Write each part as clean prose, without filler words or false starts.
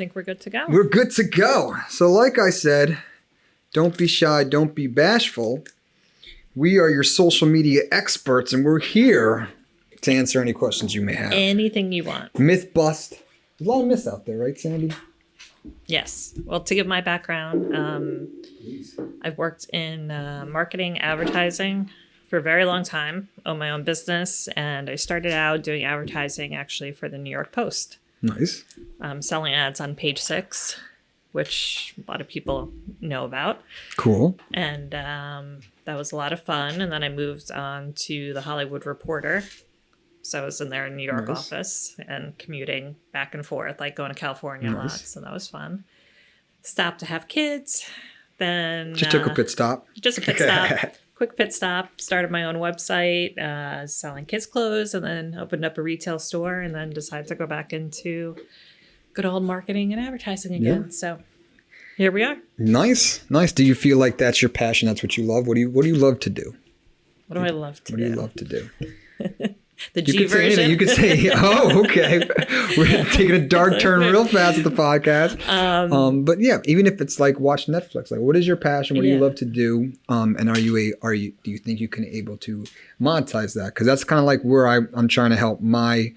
think we're good to go. We're good to go. So like I said, don't be shy, don't be bashful. We are your social media experts, and we're here to answer any questions you may have. Anything you want. Myth bust. There's a lot of myths out there, right, Sandy? Yes. Well, to give my background, I've worked in marketing, advertising for a very long time, own my own business, and I started out doing advertising actually for the New York Post. Nice. Selling ads on page 6, which a lot of people know about. Cool. And that was a lot of fun. And then I moved on to the Hollywood Reporter. So I was in their New York office and commuting back and forth, like going to California a lot. So that was fun. Stopped to have kids. Then Just took a pit stop. Just a pit stop. Quick pit stop. Started my own website, selling kids' clothes, and then opened up a retail store, and then decided to go back into good old marketing and advertising again. Yeah. So here we are. Nice. Do you feel like that's your passion? That's what you love? What do you love to do? What do I love to do? What do you love to do? The G version. You could say, oh, okay. We're taking a dark turn real fast at the podcast. But yeah, even if it's like watch Netflix, like what is your passion? What do you love to do? And do you think you can able to monetize that? Because that's kind of like where I'm trying to help my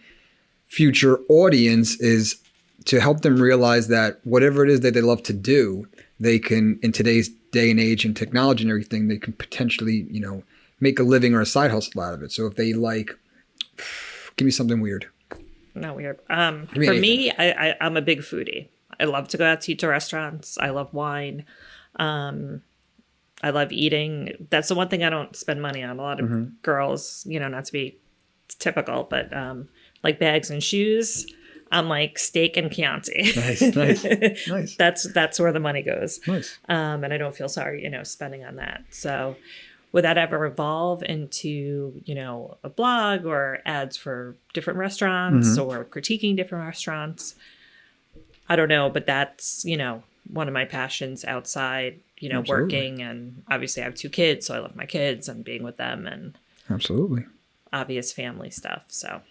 future audience is to help them realize that whatever it is that they love to do, they can, in today's day and age and technology and everything, they can potentially, make a living or a side hustle out of it. So if they give me something weird. Not weird. For me, I'm a big foodie. I love to go out to eat to restaurants. I love wine. I love eating. That's the one thing I don't spend money on. A lot of girls, not to be typical, but like bags and shoes. I'm like steak and Chianti. Nice. That's where the money goes. Nice. And I don't feel sorry, spending on that. So would that ever evolve into, a blog or ads for different restaurants or critiquing different restaurants? I don't know, but that's, one of my passions outside, Absolutely. Working. And obviously I have 2 kids, so I love my kids and being with them and absolutely obvious family stuff. So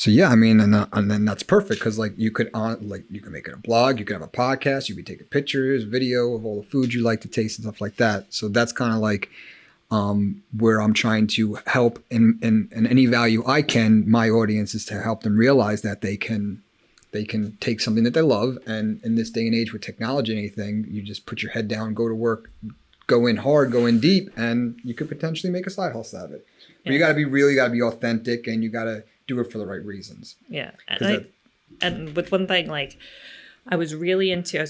yeah, I mean, and then that's perfect because you could make it a blog, you could have a podcast, you could take pictures, video of all the food you like to taste and stuff like that. So that's kind of like where I'm trying to help in any value I can. My audience is to help them realize that they can take something that they love, and in this day and age with technology and anything, you just put your head down, go to work, go in hard, go in deep, and you could potentially make a side hustle out of it. But you got to be real, you got to be authentic, and you got to do it for the right reasons. Yeah. And with one thing, I was really into,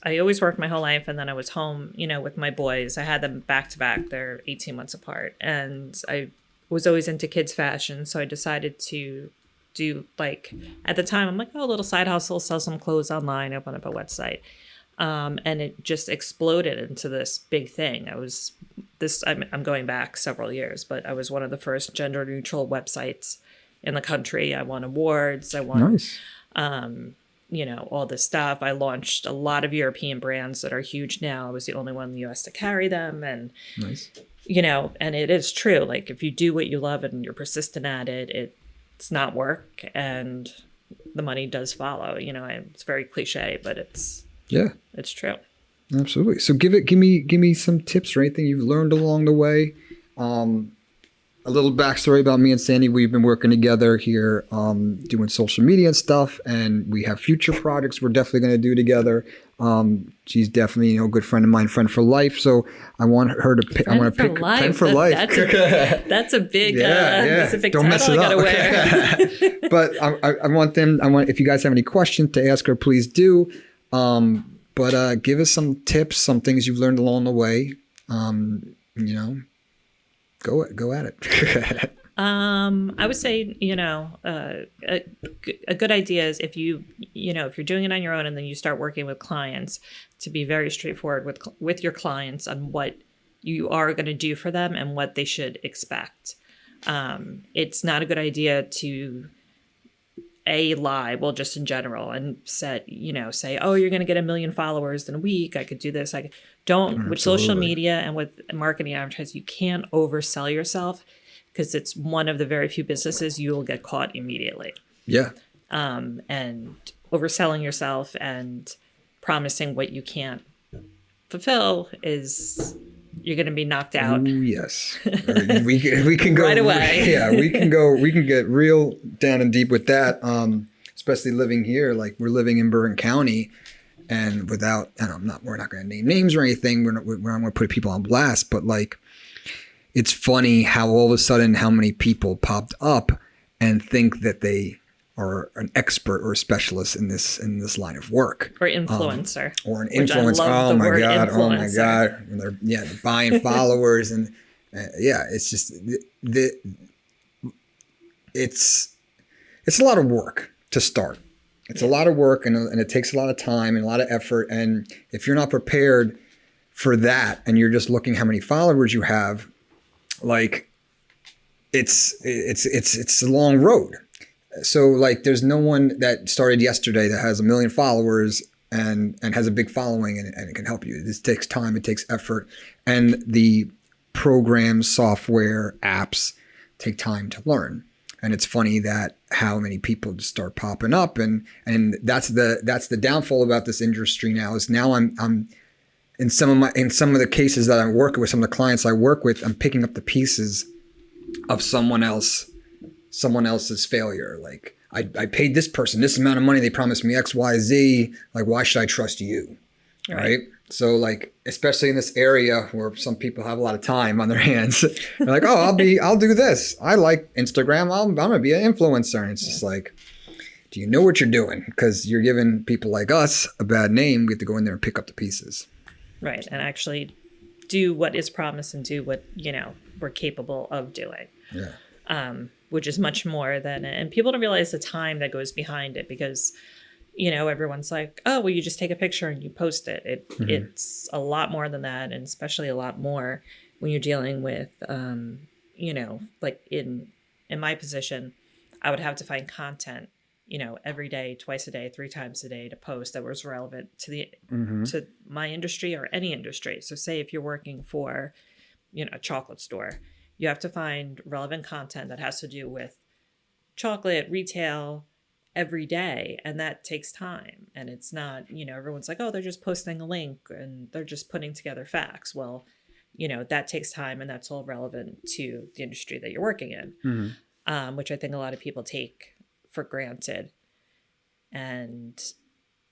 I always worked my whole life, and then I was home, with my boys. I had them back to back. They're 18 months apart. And I was always into kids fashion. So I decided to do at the time, I'm like, a little side hustle, sell some clothes online, open up a website. And it just exploded into this big thing. I'm going back several years, but I was one of the first gender neutral websites in the country. I won awards. I won, all this stuff. I launched a lot of European brands that are huge now. I was the only one in the US to carry them. And, and it is true. If you do what you love and you're persistent at it, it's not work, and the money does follow. It's very cliche, but it's true. Absolutely. So give me some tips or anything you've learned along the way. A little backstory about me and Sandy. We've been working together here, doing social media and stuff, and we have future projects we're definitely going to do together. She's definitely, a good friend of mine, friend for life. So I want her to pick. Friend for life. That's a big specific Don't mess title it I gotta wear. But I want if you guys have any questions to ask her, please do. But give us some tips, some things you've learned along the way. Go at it. I would say, a good idea is if you're doing it on your own and then you start working with clients, to be very straightforward with your clients on what you are going to do for them and what they should expect. It's not a good idea to lie, well, just in general, and say, oh, you're going to get 1 million followers in a week. I could do this. With social media and with marketing advertising, you can't oversell yourself, because it's one of the very few businesses you will get caught immediately. Yeah. And overselling yourself and promising what you can't fulfill is you're going to be knocked out. Ooh, yes. We can go right away. Yeah, we can get real down and deep with that. Especially living here, like we're living in Bergen County, and without, and we're not going to name names or anything. We're not going to put people on blast, but like, it's funny how all of a sudden how many people popped up and think that they are an expert or a specialist in this line of work, or influencer, or an influencer. Oh my god! Influencer. Oh my god! And they're buying followers, and it's just it's a lot of work to start. It's a lot of work, and it takes a lot of time and a lot of effort. And if you're not prepared for that, and you're just looking how many followers you have, like it's a long road. So like there's no one that started yesterday that has 1 million followers and has a big following and it can help you. This takes time, it takes effort, and the programs, software, apps take time to learn. And it's funny that how many people just start popping up, and that's the downfall about this industry now is now I'm in some of the cases that I'm working with, some of the clients I work with, I'm picking up the pieces of someone else's failure. Like I paid this person this amount of money, they promised me X, Y, Z. Like, why should I trust you? Right? So like, especially in this area where some people have a lot of time on their hands, they're like, oh, I'll do this. I like Instagram. I'm going to be an influencer. And it's just like, do you know what you're doing? Because you're giving people like us a bad name. We have to go in there and pick up the pieces. Right. And actually do what is promised and do what, we're capable of doing. Yeah. Which is much more than, and people don't realize the time that goes behind it because, everyone's like, oh, well, you just take a picture and you post it. It's a lot more than that. And especially a lot more when you're dealing with, like in my position, I would have to find content, every day, twice a day, 3 times a day to post that was relevant to to my industry or any industry. So say if you're working for, a chocolate store, you have to find relevant content that has to do with chocolate, retail, every day. And that takes time. And it's not, everyone's like, oh, they're just posting a link and they're just putting together facts. Well, that takes time, and that's all relevant to the industry that you're working in, which I think a lot of people take for granted. And,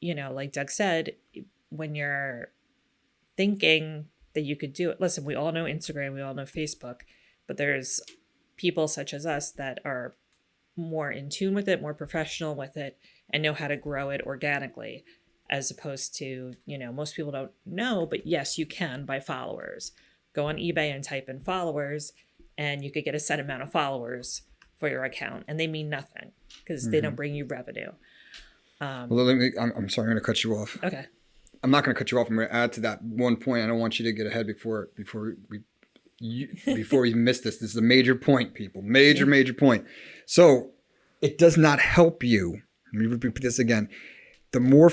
like Doug said, when you're thinking that you could do it, listen, we all know Instagram, we all know Facebook, but there's people such as us that are more in tune with it, more professional with it, and know how to grow it organically, as opposed to, most people don't know, but yes, you can buy followers. Go on eBay and type in followers, and you could get a set amount of followers for your account, and they mean nothing because they don't bring you revenue. Well, I'm sorry, I'm going to cut you off. Okay. I'm not going to cut you off. I'm going to add to that one point. I don't want you to get ahead before we miss this. This is a major point, people. Major point. So it does not help you. Let me repeat this again. The more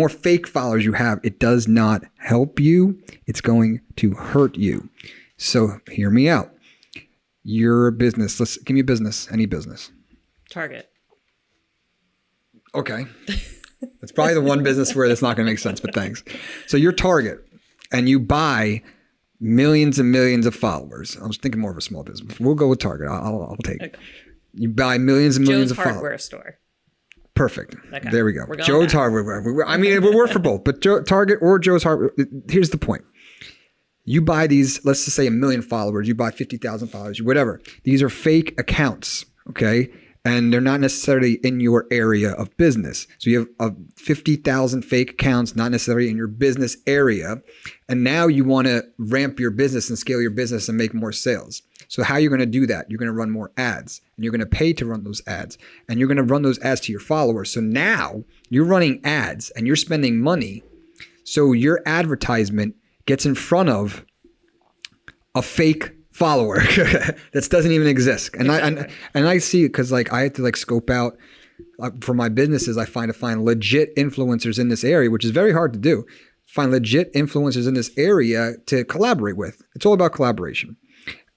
fake followers you have, it does not help you. It's going to hurt you. So hear me out. You're a business. Give me a business. Any business. Target. Okay. That's probably the one business where that's not going to make sense, but thanks. So you're Target, and you buy millions and millions of followers. I was thinking more of a small business. We'll go with Target. I'll take it. You buy millions and millions of followers. Joe's Hardware Store. Perfect. Okay. There we go. Joe's Hardware. I mean, we work for both, but Target or Joe's Hardware. Here's the point. You buy these, let's just say 1 million followers. You buy 50,000 followers, whatever. These are fake accounts, okay? And they're not necessarily in your area of business. So you have 50,000 fake accounts, not necessarily in your business area. And now you want to ramp your business and scale your business and make more sales. So how are you going to do that? You're going to run more ads, and you're going to pay to run those ads, and you're going to run those ads to your followers. So now you're running ads and you're spending money. So your advertisement gets in front of a fake follower that doesn't even exist. And I see it because like I had to like scope out for my businesses. I find legit influencers in this area, which is very hard to do. Find legit influencers in this area to collaborate with. It's all about collaboration.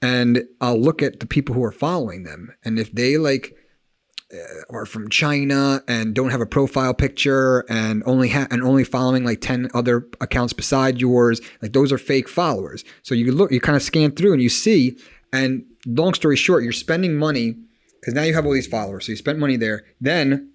And I'll look at the people who are following them. And if they like are from China and don't have a profile picture and only following like 10 other accounts beside yours, like those are fake followers. So you kind of scan through and you see, and long story short, you're spending money because now you have all these followers. So you spent money there. Then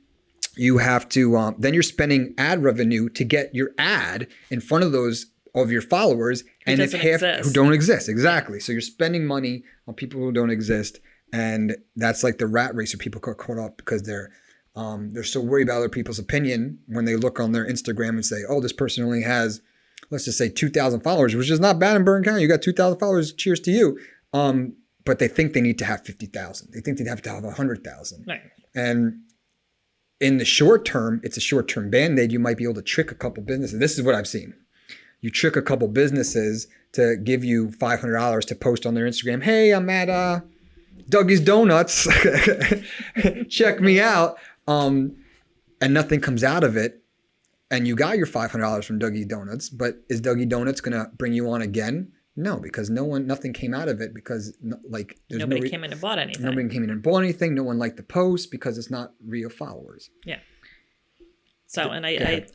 you have to, then you're spending ad revenue to get your ad in front of your followers, and it's who don't exist. Exactly. So you're spending money on people who don't exist. And that's like the rat race where people get caught up because they're so worried about other people's opinion when they look on their Instagram and say, oh, this person only has, let's just say 2,000 followers, which is not bad in Bergen County. You got 2,000 followers. Cheers to you. But they think they need to have 50,000. They think they have to have 100,000. Right. And in the short term, it's a short-term Band-Aid. You might be able to trick a couple businesses. This is what I've seen. You trick a couple businesses to give you $500 to post on their Instagram. Hey, I'm at Dougie's Donuts. Check me out. And nothing comes out of it. And you got your $500 from Dougie's Donuts. But is Dougie Donuts going to bring you on again? No, because nothing came out of it because nobody came in and bought anything. Nobody came in and bought anything. No one liked the post because it's not real followers. Yeah. So, and I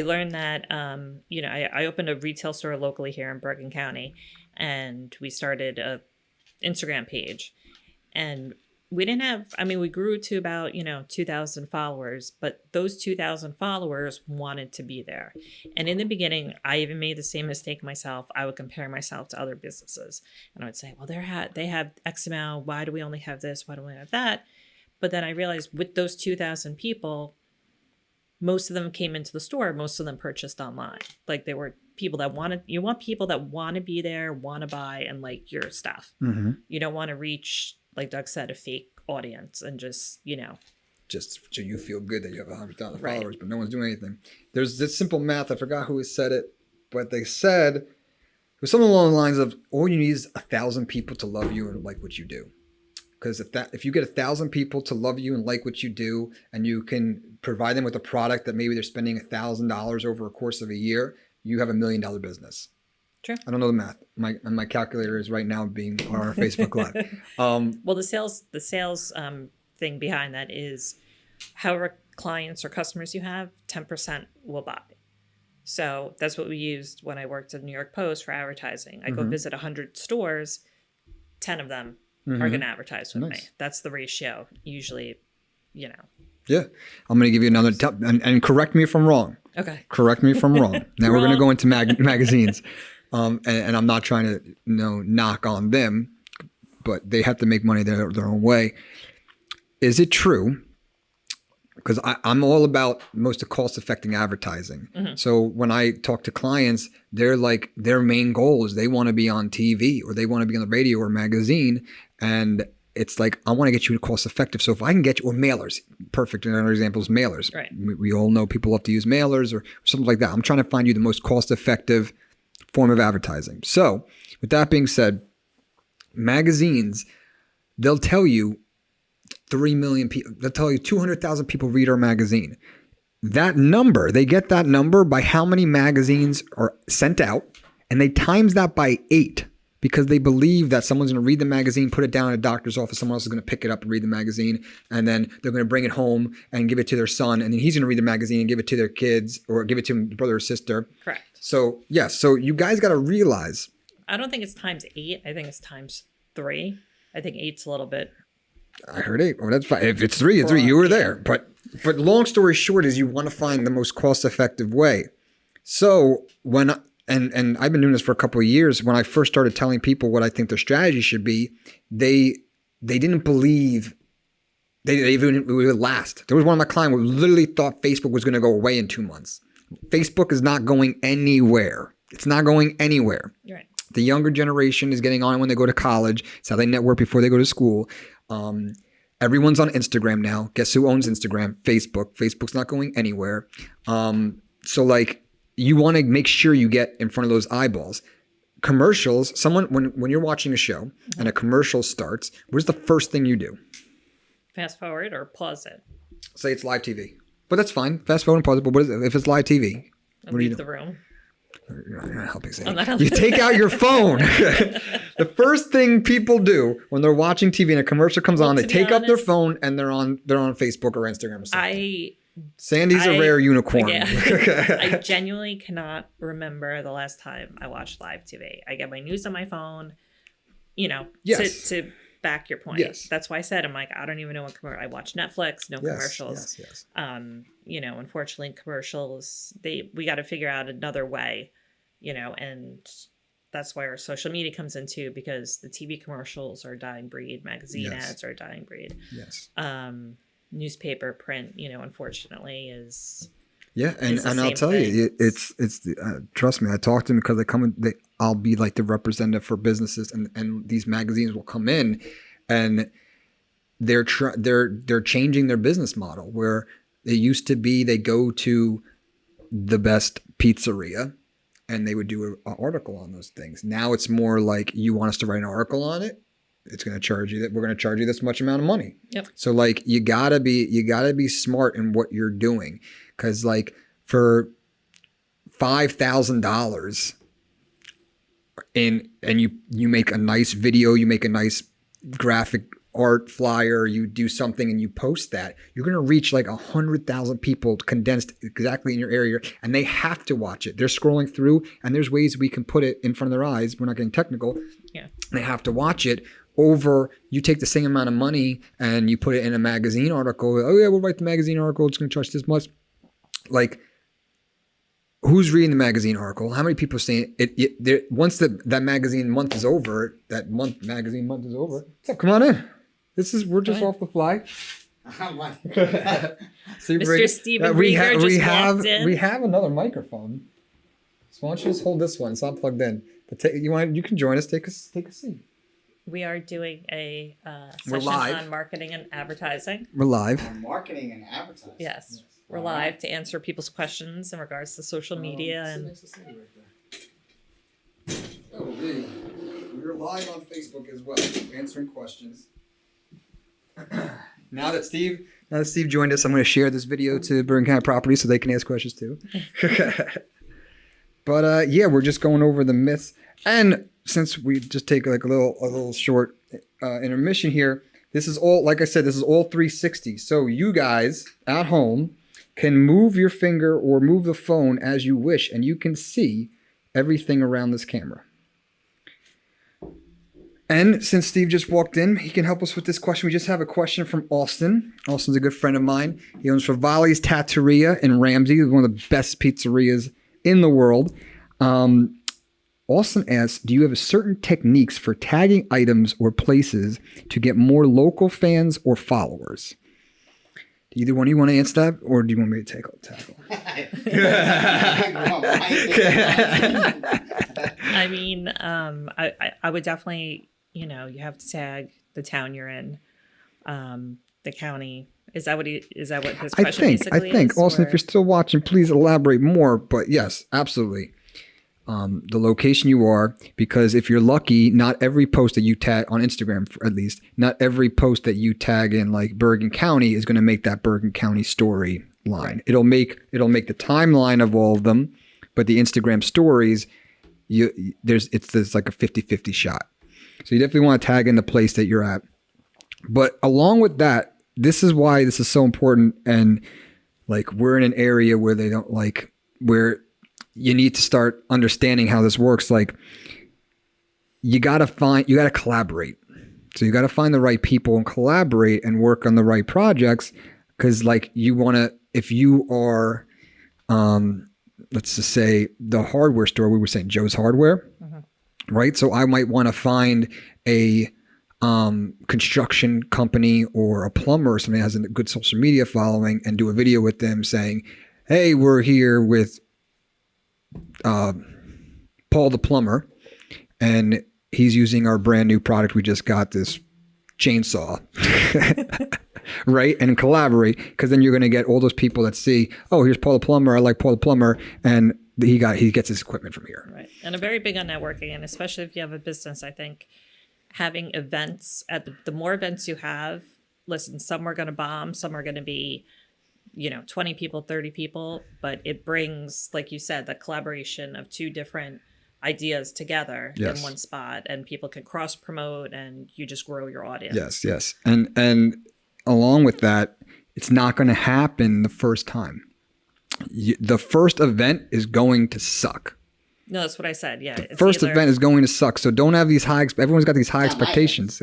learned that, I opened a retail store locally here in Bergen County, and we started a Instagram page, and we didn't have, we grew to about, 2,000 followers, but those 2,000 followers wanted to be there. And in the beginning, I even made the same mistake myself. I would compare myself to other businesses, and I would say, well, they have X amount. Why do we only have this? Why do we have that? But then I realized with those 2,000 people, most of them came into the store. Most of them purchased online. Like they were people that you want people that want to be there, want to buy, and like your stuff. Mm-hmm. You don't want to reach, like Doug said, a fake audience and just so you feel good that you have 100,000 followers, but no one's doing anything. There's this simple math. I forgot who said it, but they said it was something along the lines of all you need is 1,000 people to love you and like what you do. Because if you get 1,000 people to love you and like what you do, and you can provide them with a product that maybe they're spending $1,000 over a course of a year, you have $1 million business. True. I don't know the math. My calculator is right now being on our Facebook Live. Well, the sales thing behind that is however clients or customers you have, 10% will buy. So that's what we used when I worked at the New York Post for advertising. I go visit 100 stores, 10 of them are going to advertise with me. That's the ratio. Usually, Yeah. I'm going to give you another tip, and correct me if I'm wrong. Okay. Correct me if I'm wrong. Now we're going to go into magazines. And I'm not trying to knock on them, but they have to make money their own way. Is it true? Because I'm all about most cost-effective advertising. Mm-hmm. So when I talk to clients, they're like, their main goal is they want to be on TV or they want to be on the radio or magazine. And it's like, I want to get you cost-effective. So if I can get you, or mailers, perfect. Another example is mailers. Right. We all know people love to use mailers or something like that. I'm trying to find you the most cost-effective form of advertising. So with that being said, magazines, they'll tell you 3 million people, they'll tell you 200,000 people read our magazine. That number, they get that number by how many magazines are sent out, and they times that by 8 because they believe that someone's going to read the magazine, put it down in a doctor's office, someone else is going to pick it up and read the magazine, and then they're going to bring it home and give it to their son, and then he's going to read the magazine and give it to their kids or give it to their brother or sister. Correct. So, so you guys got to realize. I don't think it's times 8. I think it's times 3. I think 8's a little bit. I heard 8. Oh, that's fine. If it's 3, it's 3. You were there. But long story short is you want to find the most cost-effective way. So when and I've been doing this for a couple of years. When I first started telling people what I think their strategy should be, they didn't believe they even would last. There was one of my clients who literally thought Facebook was going to go away in 2 months. Facebook is not going anywhere. It's not going anywhere. You're right. The younger generation is getting on when they go to college. It's how they network before they go to school. Everyone's on Instagram now. Guess who owns Instagram? Facebook. Facebook's not going anywhere. So like you want to make sure you get in front of those eyeballs. Commercials, when you're watching a show and a commercial starts, what's the first thing you do? Fast forward or pause it. Say it's live TV. But that's fine. Fast forward and pause it. But what is it? If it's live TV, leave the room. You're not helping say I'm not it. helping. You take out your phone. The first thing people do when they're watching TV and a commercial comes on, they take up their phone and they're on Facebook or Instagram or something. Sandy's a rare unicorn. Yeah. I genuinely cannot remember the last time I watched live TV. I get my news on my phone, Yes. to back your point. Yes. That's why I said, I'm like, I don't even know what commercial. I watch Netflix, no commercials. Yes. Unfortunately, commercials, we got to figure out another way, and that's why our social media comes into, because the TV commercials are a dying breed, magazine ads are a dying breed. Yes. Newspaper, print, unfortunately is. Yeah, and I'll tell you, it's trust me. I talk to them because I'll be like the representative for businesses, and these magazines will come in, and they're changing their business model, where it used to be they go to the best pizzeria, and they would do an article on those things. Now it's more like, you want us to write an article on it? It's going to charge you that. We're going to charge you this much amount of money. Yep. So like you gotta be smart in what you're doing, because like for $5,000 and you make a nice video, you make a nice graphic art flyer, you do something and you post that, you're going to reach like 100,000 people condensed exactly in your area, and they have to watch it. They're scrolling through, and there's ways we can put it in front of their eyes. We're not getting technical. Yeah. They have to watch it. Over, you take the same amount of money and you put it in a magazine article. Oh yeah, we'll write the magazine article. It's going to charge this much. Like, who's reading the magazine article? How many people are saying it? Once that magazine month is over, magazine month is over. What's up? Come on in. We're just off the fly. Mr. Steven Rieger just walked in. We have another microphone. So why don't you just hold this one? It's not plugged in. But you can join us. Take a seat. We are doing a session on marketing and advertising. We're live. On marketing and advertising. Yes. We're live to answer people's questions in regards to social media. And we're live on Facebook as well, answering questions. Now that Steve joined us, I'm going to share this video to Bergen County Properties so they can ask questions too. But we're just going over the myths. And since we just take like a little short intermission here, this is all, like I said, this is all 360. So you guys at home can move your finger or move the phone as you wish, and you can see everything around this camera. And since Steve just walked in, he can help us with this question. We just have a question from Austin. Austin's a good friend of mine. He owns Favali's Tatteria in Ramsey, one of the best pizzerias in the world. Austin asks, do you have certain techniques for tagging items or places to get more local fans or followers? Do either one of you want to answer that, or do you want me to tackle? I mean, I would definitely, you have to tag the town you're in, the county. Is that what his question basically is? I think, Austin, if you're still watching, please elaborate more. But yes, absolutely. The location you are, because if you're lucky, not every post that you tag on Instagram, at least, not every post that you tag in like Bergen County is going to make that Bergen County story line. Right. It'll make the timeline of all of them, but the Instagram stories, there's like a 50-50 shot. So you definitely want to tag in the place that you're at. But along with that, this is why this is so important. And like, we're in an area where they don't like, where you need to start understanding how this works. Like, you got to collaborate. So you got to find the right people and collaborate and work on the right projects. Cause like, you want to, if you are, let's just say the hardware store, we were saying Joe's Hardware, right? So I might want to find a construction company or a plumber or somebody that has a good social media following and do a video with them saying, hey, we're here with Paul the plumber, and he's using our brand new product. We just got this chainsaw, right? And collaborate, because then you're going to get all those people that see, oh, here's Paul the plumber. I like Paul the plumber, and he gets his equipment from here. Right, and I'm very big on networking, and especially if you have a business, I think having events the more events you have. Listen, some are going to bomb, some are going to be 20 people, 30 people, but it brings, like you said, the collaboration of two different ideas together in Yes. one spot, and people can cross promote, and you just grow your audience. Yes, yes. And along with that, it's not going to happen the first time. The first event is going to suck. No, that's what I said. Yeah. The first event is going to suck. So don't have these high, everyone's got these high expectations.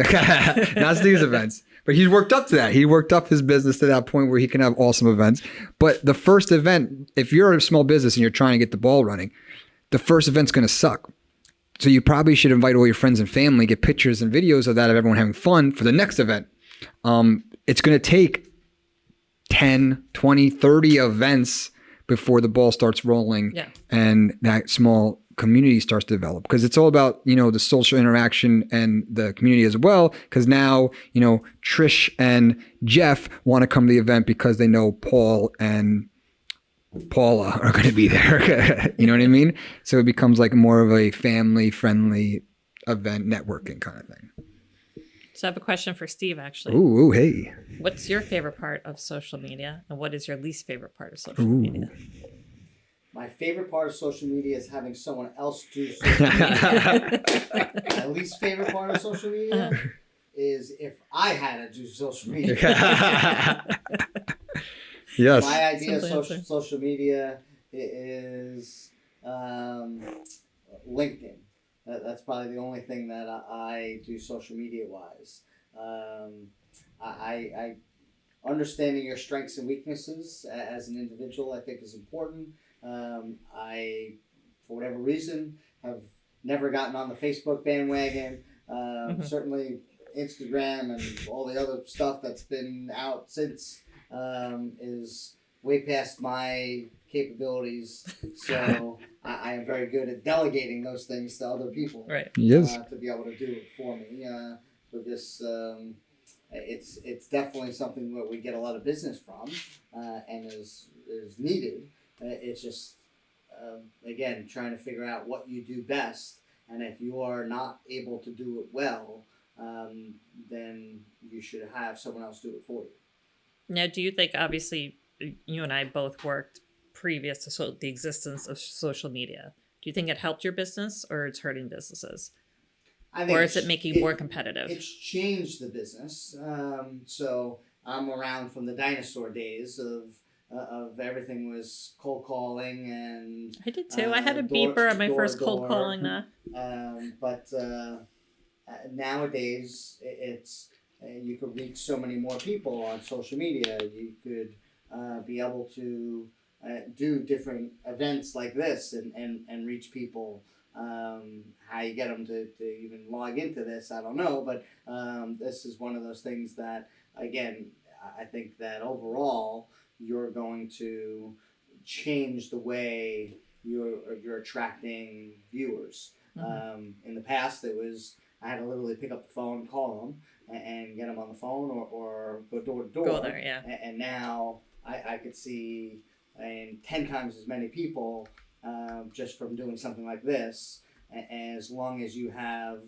Not Steve's events. But he's worked up to that. He worked up his business to that point where he can have awesome events. But the first event, if you're a small business and you're trying to get the ball running, the first event's going to suck. So you probably should invite all your friends and family, get pictures and videos of that, of everyone having fun for the next event. It's going to take 10, 20, 30 events before the ball starts rolling, and that small community starts to develop, because it's all about, the social interaction and the community as well. Because now, Trish and Jeff want to come to the event because they know Paul and Paula are going to be there. You know what I mean? So it becomes like more of a family friendly event, networking kind of thing. So I have a question for Steve, actually. Ooh, hey. What's your favorite part of social media, and what is your least favorite part of social media? My favorite part of social media is having someone else do social media. My least favorite part of social media is if I had to do social media. Yes. My idea of social media is LinkedIn. That's probably the only thing that I do social media wise. I understanding your strengths and weaknesses as an individual, I think, is important. I, for whatever reason, have never gotten on the Facebook bandwagon. Certainly Instagram and all the other stuff that's been out since is way past my capabilities. So I am very good at delegating those things to other people. Right. Yes. To be able to do it for me. But this, it's definitely something that we get a lot of business from, and is needed. It's just, again, trying to figure out what you do best. And if you are not able to do it well, then you should have someone else do it for you. Now, do you think, obviously, you and I both worked previous to the existence of social media. Do you think it helped your business, or it's hurting businesses? Or is it making it more competitive? It's changed the business. So I'm around from the dinosaur days of everything was cold calling, and I did too. I had a beeper on my first cold calling. But nowadays it's you could reach so many more people on social media. You could be able to do different events like this and reach people. How you get them to even log into this, I don't know, but this is one of those things that, again, I think that overall you're going to change the way you're attracting viewers. In the past, it was I had to literally pick up the phone, call them, and get them on the phone, or go door to door. Go there, yeah. And now I could see 10 times as many people just from doing something like this. As long as you have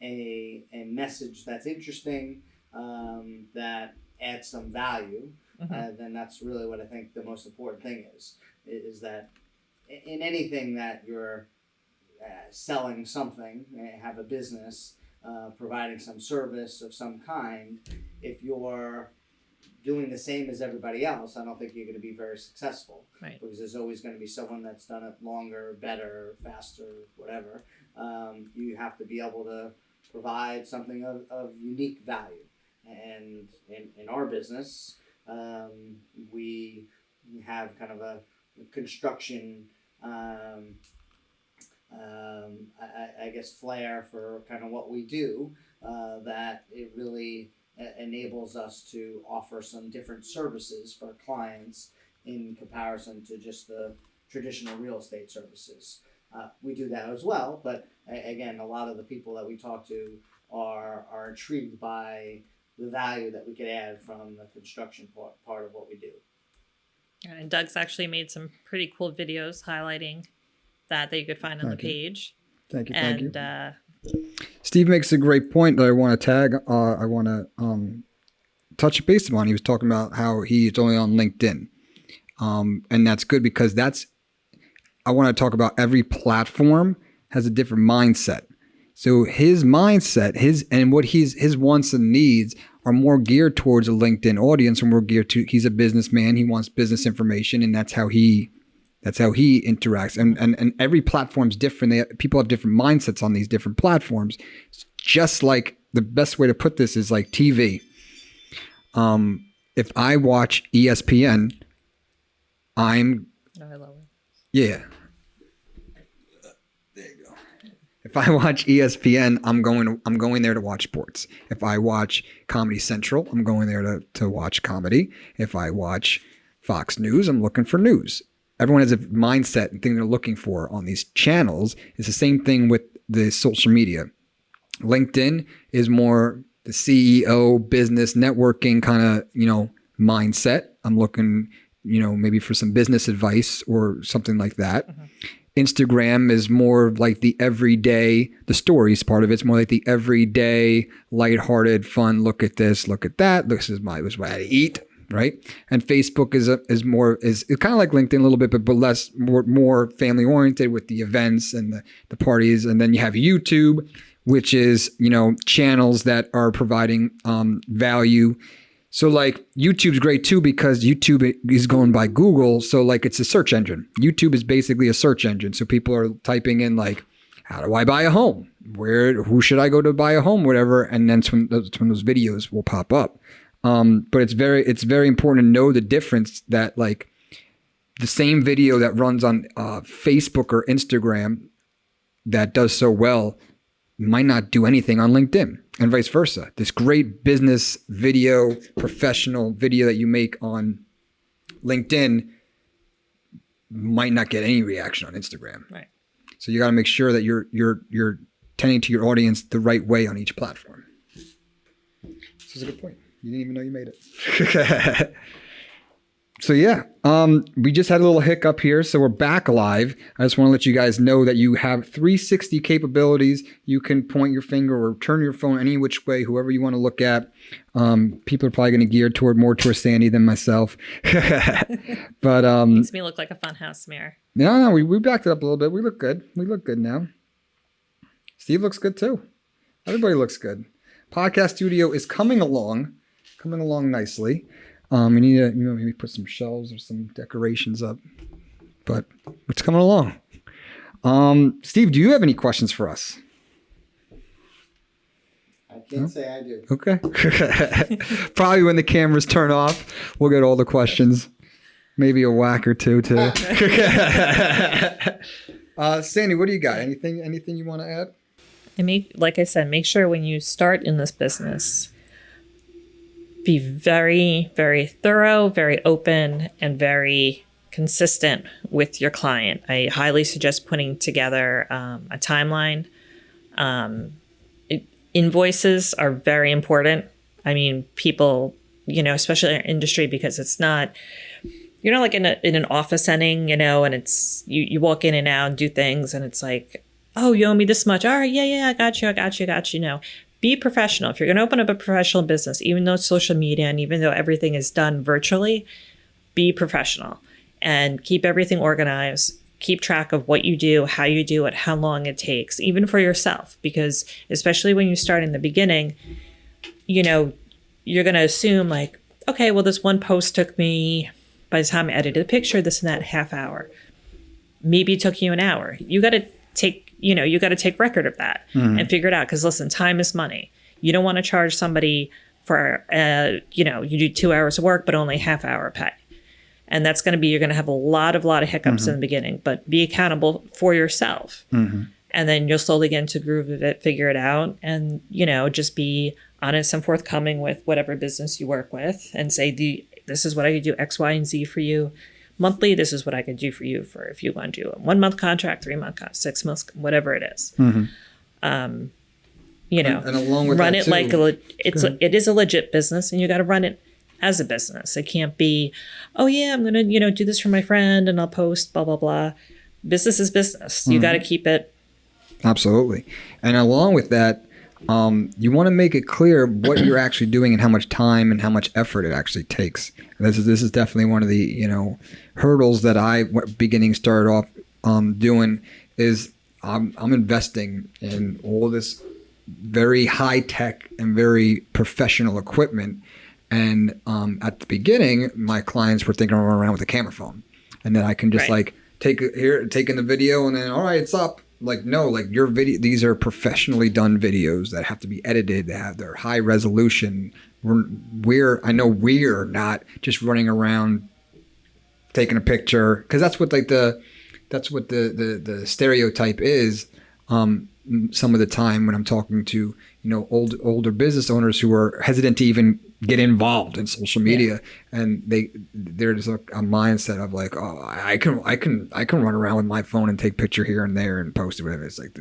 a message that's interesting, that adds some value, then that's really what I think the most important thing is that in anything that you're selling something, have a business, providing some service of some kind, if you're doing the same as everybody else, I don't think you're going to be very successful. Right. Because there's always going to be someone that's done it longer, better, faster, whatever. You have to be able to provide something of unique value. And in our business, we have kind of a construction, I guess, flair for kind of what we do, that it really enables us to offer some different services for clients in comparison to just the traditional real estate services. We do that as well, but again, a lot of the people that we talk to are intrigued by the value that we could add from the construction part of what we do. And Doug's actually made some pretty cool videos highlighting that you could find on the page. Thank you. And Steve makes a great point that I want to tag. I want to touched base on. He was talking about how he's only on LinkedIn. And that's good because I want to talk about every platform has a different mindset. So his mindset, his wants and needs are more geared towards a LinkedIn audience, and more geared to, he's a businessman. He wants business information, and that's how he interacts. And every platform's different. People have different mindsets on these different platforms. Just like the best way to put this is like TV. If I watch ESPN, I love it. Yeah. There you go. If I watch ESPN, I'm going there to watch sports. If I watch Comedy Central, I'm going there to watch comedy. If I watch Fox News, I'm looking for news. Everyone has a mindset and thing they're looking for on these channels. It's the same thing with the social media. LinkedIn is more the CEO business networking kind of, mindset. I'm looking, maybe for some business advice or something like that. Mm-hmm. Instagram is more like the everyday, the stories part of it's more like the everyday, lighthearted, fun. Look at this, look at that. This is what I eat, right? And Facebook is kind of like LinkedIn a little bit, but more family oriented with the events and the parties. And then you have YouTube, which is channels that are providing value. So like YouTube's great too because YouTube is going by Google. So like it's a search engine. YouTube is basically a search engine. So people are typing in like, how do I buy a home? Who should I go to buy a home? Whatever. And then when those videos will pop up. But it's very important to know the difference that like the same video that runs on Facebook or Instagram that does so well might not do anything on LinkedIn, and vice versa. This great business video, professional video that you make on LinkedIn might not get any reaction on Instagram. Right. So you got to make sure that you're tending to your audience the right way on each platform. This is a good point. You didn't even know you made it. So yeah, we just had a little hiccup here, so we're back live. I just want to let you guys know that you have 360 capabilities. You can point your finger or turn your phone any which way, whoever you want to look at. People are probably going to gear more towards Sandy than myself. But makes me look like a funhouse mirror. No, we backed it up a little bit. We look good. We look good now. Steve looks good too. Everybody looks good. Podcast studio is coming along nicely. We need to maybe put some shelves or some decorations up, but it's coming along. Steve, do you have any questions for us? I can't say I do. Okay. Probably when the cameras turn off, we'll get all the questions. Maybe a whack or two too. Sandy, what do you got? Anything you want to add? Like I said, make sure when you start in this business, be very, very thorough, very open, and very consistent with your client. I highly suggest putting together a timeline. Invoices are very important. I mean, people, especially in our industry, because it's not, you're not like in an office setting, and it's, you walk in and out and do things, and it's like, oh, you owe me this much. All right, yeah, I got you. Be professional. If you're going to open up a professional business, even though it's social media and even though everything is done virtually, be professional and keep everything organized. Keep track of what you do, how you do it, how long it takes, even for yourself. Because especially when you start in the beginning, you're going to assume like, okay, well, this one post took me, by the time I edited the picture, this and that half hour. Maybe it took you an hour. You got to take record of that and figure it out. Because listen, time is money. You don't want to charge somebody for, you do 2 hours of work, but only half hour pay. And that's going to be, you're going to have a lot of hiccups in the beginning, but be accountable for yourself. And then you'll slowly get into the groove of it, figure it out. And, just be honest and forthcoming with whatever business you work with and say, this is what I could do X, Y, and Z for you. Monthly, this is what I could do for you for if you want to do a 1 month contract, 3 month contract, 6 months, whatever it is. And along with run that it too, like it is a legit business, and you got to run it as a business. It can't be, oh yeah, I'm gonna do this for my friend and I'll post blah blah blah. Business is business. You got to keep it. Absolutely, and along with that, you want to make it clear what you're actually doing and how much time and how much effort it actually takes. This is definitely one of the hurdles that I beginning started off doing is I'm investing in all this very high tech and very professional equipment. And at the beginning, my clients were thinking around with a camera phone, and then I can just Right. taking the video, and then all right, it's up. Like no, like your video. These are professionally done videos that have to be edited. They're high resolution. I know we're not just running around taking a picture because that's what the stereotype is. Some of the time when I'm talking to older business owners who are hesitant to even get involved in social media, and there's a mindset of like, oh, I can run around with my phone and take picture here and there and post it, whatever. It's like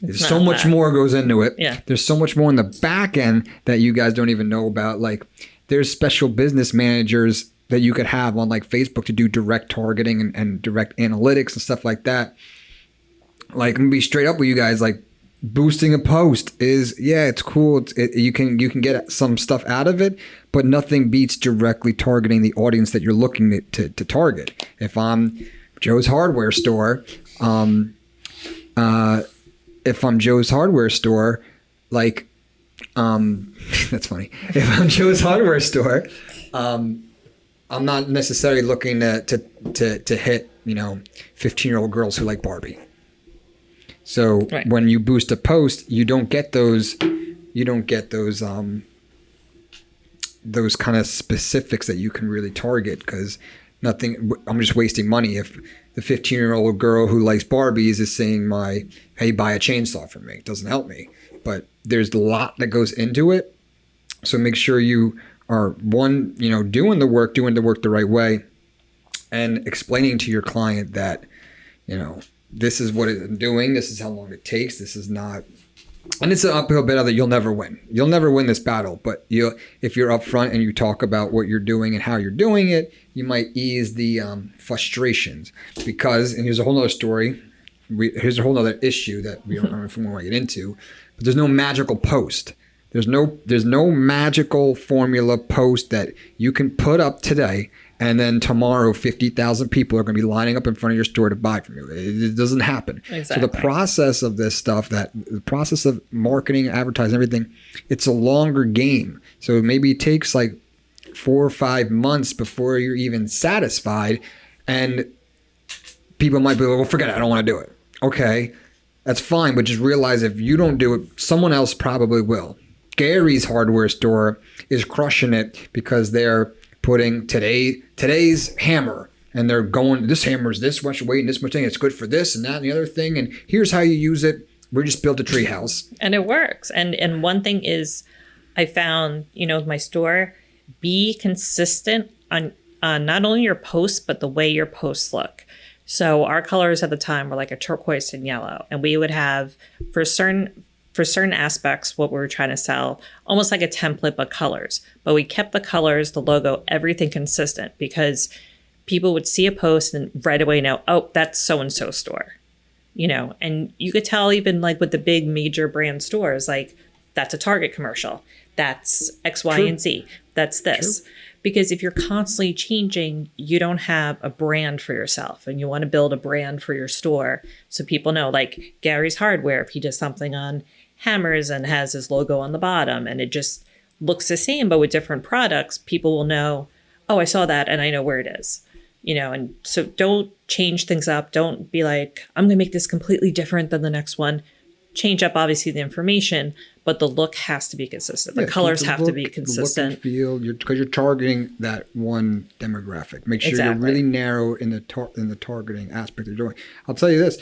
there's so much more goes into it. Yeah. There's so much more in the back end that you guys don't even know about. Like there's special business managers that you could have on like Facebook to do direct targeting and direct analytics and stuff like that. Like I'm gonna be straight up with you guys. Like boosting a post is it's cool. You can get some stuff out of it, but nothing beats directly targeting the audience that you're looking to target. If I'm Joe's Hardware Store, like that's funny. If I'm Joe's Hardware Store, I'm not necessarily looking to hit 15-year-old girls who like Barbie. So Right. when you boost a post, you don't get those kind of specifics that you can really target because I'm just wasting money if the 15-year-old girl who likes Barbies is saying hey, buy a chainsaw from me. It doesn't help me. But there's a lot that goes into it. So make sure you are doing the work the right way and explaining to your client that, this is what I'm doing. This is how long it takes. This is not, and it's an uphill battle that you'll never win. You'll never win this battle. But if you're upfront and you talk about what you're doing and how you're doing it, you might ease the frustrations. Because, and here's a whole other story. Here's a whole other issue that we don't know if we want to get into. But there's no magical post. There's no magical formula post that you can put up today and then tomorrow 50,000 people are going to be lining up in front of your store to buy from you. It doesn't happen. Exactly. So the process of this stuff, the process of marketing, advertising, everything, it's a longer game. So maybe it takes like 4 or 5 months before you're even satisfied, and people might be like, well, forget it, I don't want to do it. Okay, that's fine, but just realize if you don't do it, someone else probably will. Gary's Hardware Store is crushing it because they're putting today's hammer, and they're going, this hammer is this much weight and this much thing. It's good for this and that and the other thing. And here's how you use it. We just built a tree house. And it works. And one thing is, I found, with my store, be consistent on not only your posts, but the way your posts look. So our colors at the time were like a turquoise and yellow. And we would have, for certain aspects, what we were trying to sell, almost like a template, but colors. But we kept the colors, the logo, everything consistent because people would see a post and right away know, oh, that's so-and-so store, and you could tell even like with the big major brand stores, like that's a Target commercial, that's X, Y, True. and Z, that's this. True. Because if you're constantly changing, you don't have a brand for yourself, and you want to build a brand for your store so people know, like Gary's Hardware, if he does something on hammers and has his logo on the bottom and it just looks the same but with different products, people will know, oh, I saw that and I know where it is. And so don't change things up. Don't be like, I'm gonna make this completely different than the next one. Change up obviously the information, but the look has to be consistent. The colors have to be consistent. The look and feel, because you're targeting that one demographic. Make sure you're really narrow in the targeting aspect of doing. I'll tell you this.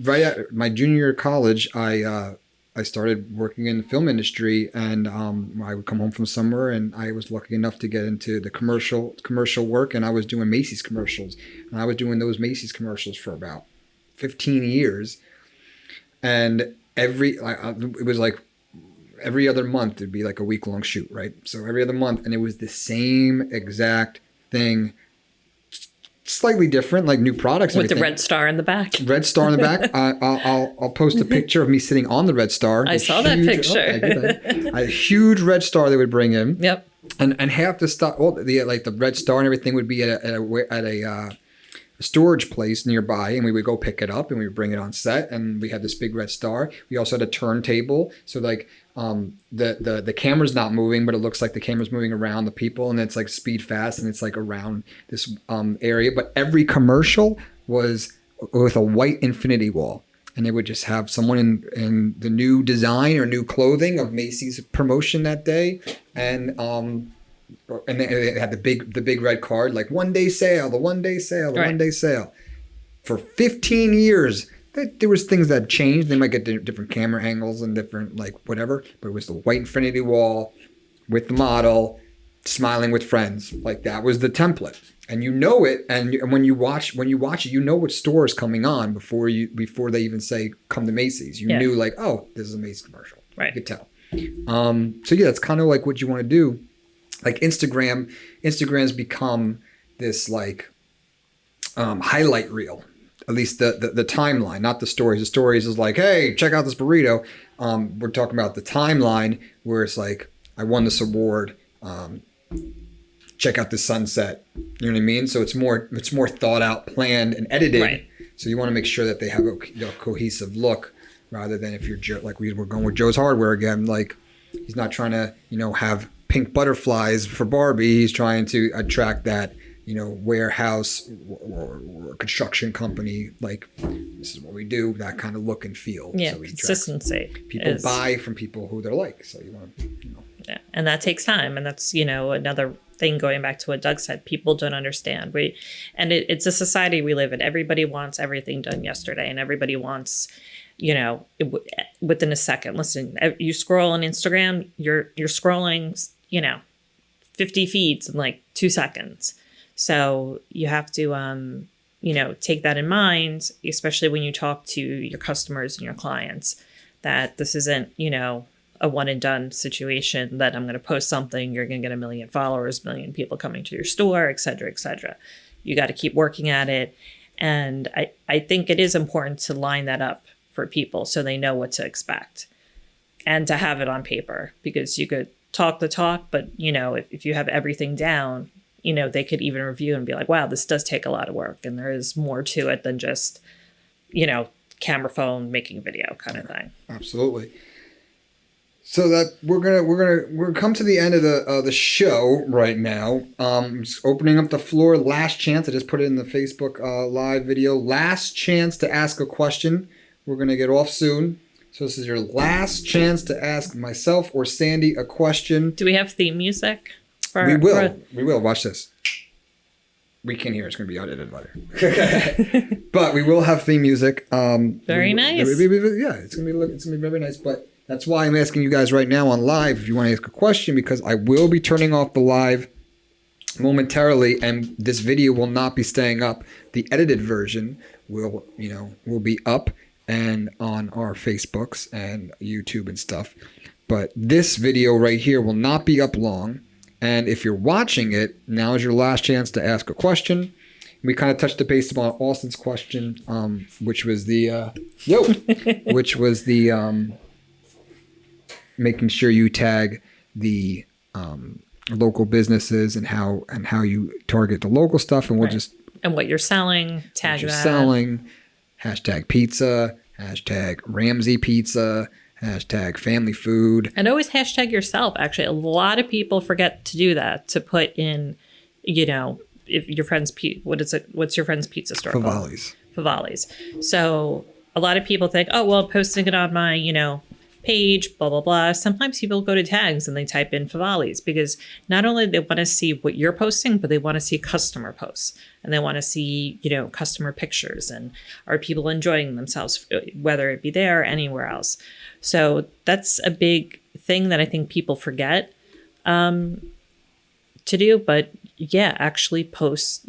Right at my junior year of college, I started working in the film industry, and I would come home from somewhere, and I was lucky enough to get into the commercial work, and I was doing Macy's commercials, and I was doing those Macy's commercials for about 15 years, and it was like every other month it'd be like a week-long shoot, right? So every other month, and it was the same exact thing slightly different, like new products. With the red star in the back. Red star in the back. I'll post a picture of me sitting on the red star. I saw that picture. Okay, a huge red star they would bring in. Yep. And half the stuff, well, the red star and everything would be at a storage place nearby, and we would go pick it up and we would bring it on set, and we had this big red star. We also had a turntable, so like the camera's not moving, but it looks like the camera's moving around the people, and it's like speed fast, and it's like around this area. But every commercial was with a white infinity wall, and they would just have someone in the new design or new clothing of Macy's promotion that day, and they had the big red card, like one day sale, the 1 day sale, the 1 day sale. For 15 years, there was things that changed. They might get different camera angles and different like whatever, but it was the white infinity wall with the model smiling with friends. Like that was the template, and you know it. And when you watch it, you know what store is coming on before they even say come to Macy's. You knew like, oh, this is a Macy's commercial. Right. You could tell. So yeah, it's kind of like what you want to do. Like Instagram's become this like highlight reel. At least the timeline, not the stories. The stories is like, hey, check out this burrito. We're talking about the timeline where it's like, I won this award. Check out the sunset. You know what I mean? So it's more thought out, planned, and edited. Right. So you want to make sure that they have a cohesive look, rather than if you're like we're going with Joe's Hardware again. Like he's not trying to have pink butterflies for Barbie. He's trying to attract that warehouse or construction company, like this is what we do, that kind of look and feel. Yeah, so consistency. People buy from people who they're like. So you want to, Yeah, and that takes time, and that's another thing going back to what Doug said. People don't understand. It's a society we live in. Everybody wants everything done yesterday, and everybody wants within a second. Listen, you scroll on Instagram, you're scrolling 50 feeds in like 2 seconds. So you have to, take that in mind, especially when you talk to your customers and your clients, that this isn't, a one and done situation that I'm going to post something, you're going to get 1 million followers, 1 million people coming to your store, et cetera, et cetera. You got to keep working at it. And I think it is important to line that up for people so they know what to expect and to have it on paper, because you could talk the talk, but, if you have everything down, they could even review and be like, wow, this does take a lot of work. And there is more to it than just, camera phone, making a video kind of thing. Absolutely. So that we're gonna come to the end of the show right now. Just opening up the floor. Last chance. I just put it in the Facebook live video. Last chance to ask a question. We're gonna get off soon. So this is your last chance to ask myself or Sandy a question. Do we have theme music? We will. Watch this. We can't hear. It's going to be edited later. But we will have theme music. Very nice. Yeah, it's going to be very nice. But that's why I'm asking you guys right now on live if you want to ask a question, because I will be turning off the live momentarily, and this video will not be staying up. The edited version will be up and on our Facebooks and YouTube and stuff. But this video right here will not be up long. And if you're watching it, now is your last chance to ask a question. We kind of touched the base upon Austin's question, which was the making sure you tag the local businesses and how you target the local stuff, and we'll just and what you're selling, tag that. Selling, hashtag pizza, hashtag Ramsey pizza. Hashtag family food. And always hashtag yourself. Actually, a lot of people forget to do that, to put in, if your friend's what's your friend's pizza store called? Favali's. So a lot of people think, oh, well, posting it on my, page, blah, blah, blah. Sometimes people go to tags and they type in Favali's, because not only they want to see what you're posting, but they want to see customer posts, and they want to see, customer pictures, and are people enjoying themselves, whether it be there or anywhere else. So that's a big thing that I think people forget to do. But yeah, actually post,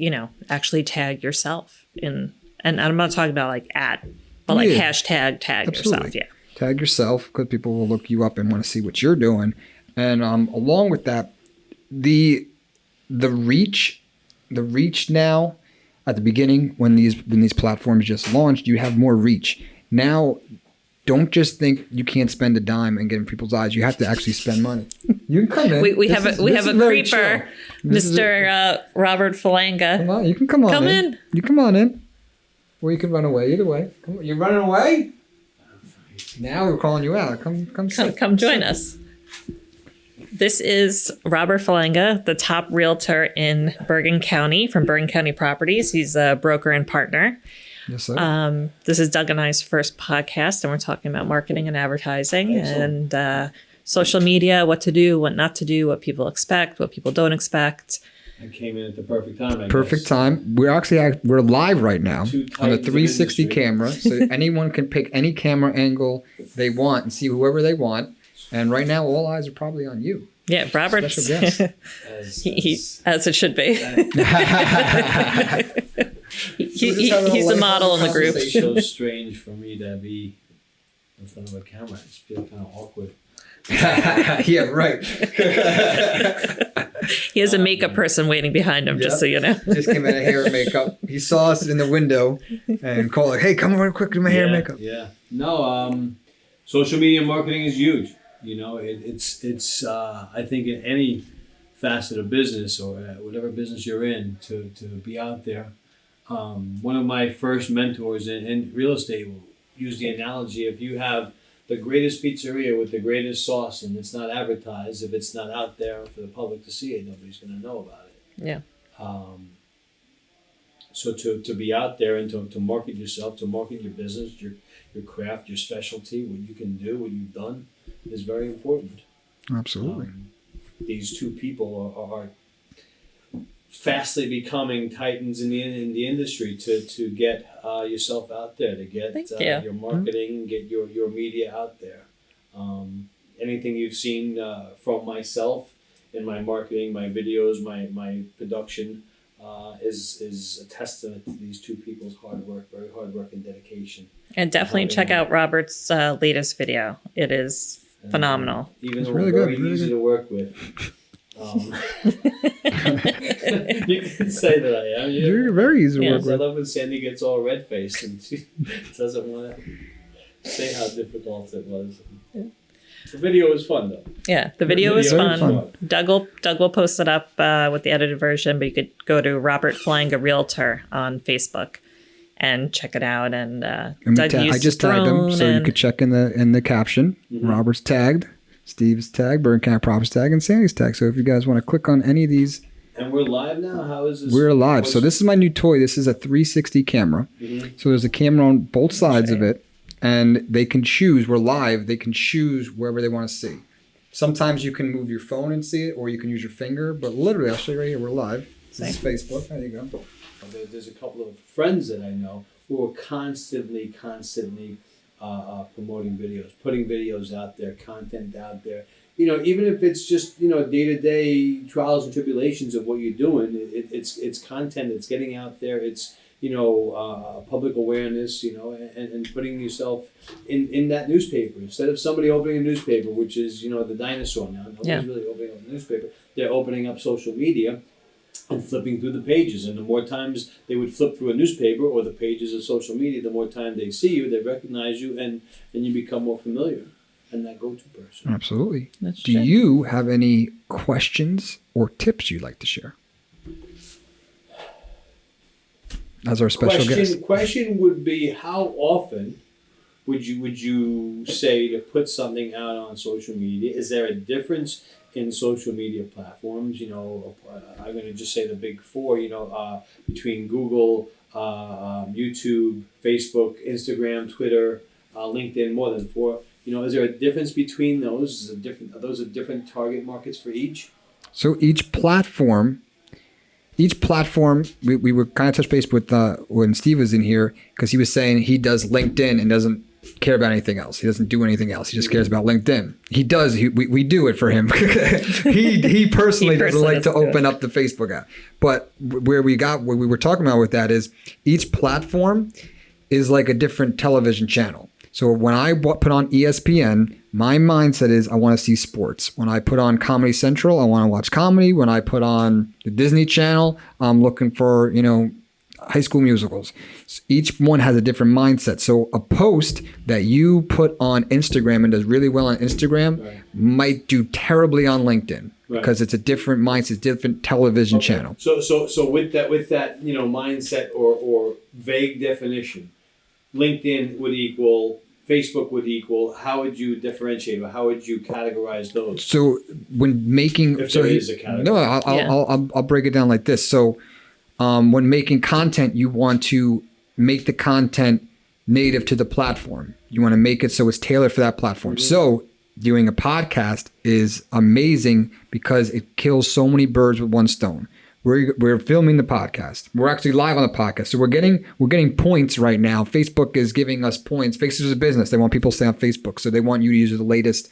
actually tag yourself in, and I'm not talking about like but like hashtag tag Absolutely. Yourself. Yeah. Tag yourself, because people will look you up and want to see what you're doing. And along with that, the reach now at the beginning when these platforms just launched, you have more reach. Now, don't just think you can't spend a dime and get in people's eyes. You have to actually spend money. You can come in. We have a creeper, Mr. Robert Falanga. Come on, you can come on Come in. You come on in. Or you can run away. Either way. Come on. You're running away? Now we're calling you out. Come join us. This is Robert Falanga, the top realtor in Bergen County from Bergen County Properties. He's a broker and partner. Yes, sir. This is Doug and I's first podcast, and we're talking about marketing and advertising and social media, what to do, what not to do, what people expect, what people don't expect. I came in at the perfect time. Perfect time. We're live right now on a 360 camera, so anyone can pick any camera angle they want and see whoever they want. And right now, all eyes are probably on you. Yeah, Robert's as it should be. He's a model in the group. It's so strange for me to be in front of a camera. I just feel kind of awkward. Yeah, right. He has a makeup person waiting behind him, just so you know. Just came in of hair and makeup. He saw us in the window and called like, "Hey, come over quick, do my hair and makeup." Yeah. No, social media marketing is huge. You know, it's I think in any facet of business or whatever business you're in, to be out there. One of my first mentors in real estate will use the analogy: if you have the greatest pizzeria with the greatest sauce and it's not advertised, if it's not out there for the public to see it, nobody's going to know about it. Yeah. So to be out there and to market yourself, to market your business, your craft, your specialty, what you can do, what you've done, is very important. Absolutely. These two people are fastly becoming titans in the industry to get yourself out there, to get your marketing, get your media out there. Anything you've seen from myself in my marketing, my videos, my production is a testament to these two people's hard work, very hard work and dedication. And definitely check out Robert's latest video. It is phenomenal. Even though we're very easy to work with. You can say that I am. You're very easy to work with. I love when Sandy gets all red faced and she doesn't want to say how difficult it was. Yeah. The video was fun though. Yeah, the video was fun. Doug will post it up with the edited version, but you could go to Robert Falanga Realtor on Facebook and check it out. And Doug I just tagged him, so you could check in the caption. Mm-hmm. Robert's tagged, Steve's tagged, Bergen County Properties tagged, and Sandy's tagged. So if you guys want to click on any of these. And we're live now? How is this? We're live. So this is my new toy. This is a 360 camera. Mm-hmm. So there's a camera on both sides of it. And they can choose, we're live, they can choose wherever they want to see. Sometimes you can move your phone and see it, or you can use your finger. But literally, I'll show you right here, we're live. This is Facebook. There you go. There's a couple of friends that I know who are constantly promoting videos, putting videos out there, content out there. You know, even if it's just, day-to-day trials and tribulations of what you're doing, it's content, it's getting out there, it's, public awareness, and putting yourself in that newspaper. Instead of somebody opening a newspaper, which is, the dinosaur now, nobody's really opening up a newspaper, they're opening up social media and flipping through the pages. And the more times they would flip through a newspaper or the pages of social media, the more time they see you, they recognize you, and you become more familiar. And that go-to person. Absolutely. That's true. Do you have any questions or tips you'd like to share? As our special guest. Question would be, how often would you say to put something out on social media? Is there a difference in social media platforms? I'm going to just say the big four. Between Google, YouTube, Facebook, Instagram, Twitter, LinkedIn, more than four. Is there a difference between those? Are those different target markets for each? So each platform, we were kind of touch base with when Steve was in here, because he was saying he does LinkedIn and doesn't care about anything else. He doesn't do anything else. He just cares about LinkedIn. He does. We do it for him. he personally doesn't like to open up the Facebook app. But where we were talking about with that is each platform is like a different television channel. So when I put on ESPN, my mindset is I want to see sports. When I put on Comedy Central, I want to watch comedy. When I put on the Disney Channel, I'm looking for, High School Musicals. Each one has a different mindset. So a post that you put on Instagram and does really well on Instagram might do terribly on LinkedIn because it's a different mindset, different television channel. So with that mindset or vague definition, LinkedIn would equal, Facebook would equal. How would you differentiate, or how would you categorize those? So when making, if there is a category. No, I'll break it down like this. So when making content, you want to make the content native to the platform. You want to make it so it's tailored for that platform. Mm-hmm. So doing a podcast is amazing because it kills so many birds with one stone. We're filming the podcast. We're actually live on the podcast. So we're getting points right now. Facebook is giving us points. Facebook is a business. They want people to stay on Facebook. So they want you to use the latest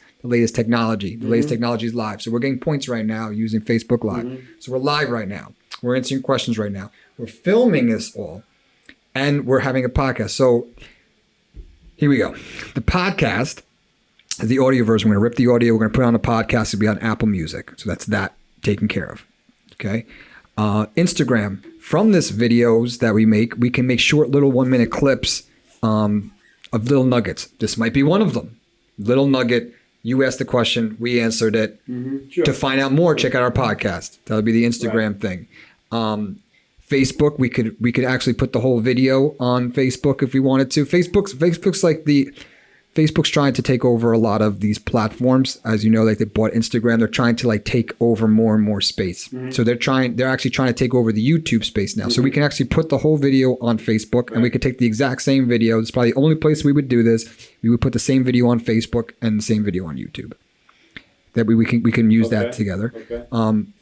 technology. The latest technology is live. So we're getting points right now using Facebook Live. Mm-hmm. So we're live right now. We're answering questions right now. We're filming this all, and we're having a podcast. So here we go. The podcast is the audio version. We're going to rip the audio. We're going to put it on the podcast. It'll be on Apple Music. So that's that taken care of. Okay. Instagram. From this videos that we can make short little 1-minute clips of little nuggets. This might be one of them. Little nugget. You asked the question. We answered it. Mm-hmm. Sure. To find out more, check out our podcast. That'll be the Instagram thing. Facebook, we could actually put the whole video on Facebook if we wanted to. Facebook's trying to take over a lot of these platforms. As you know, like they bought Instagram. They're trying to like take over more and more space. Mm-hmm. So they're actually trying to take over the YouTube space now. Mm-hmm. So we can actually put the whole video on Facebook, and we could take the exact same video. It's probably the only place we would do this. We would put the same video on Facebook and the same video on YouTube. That we can use that together. Okay.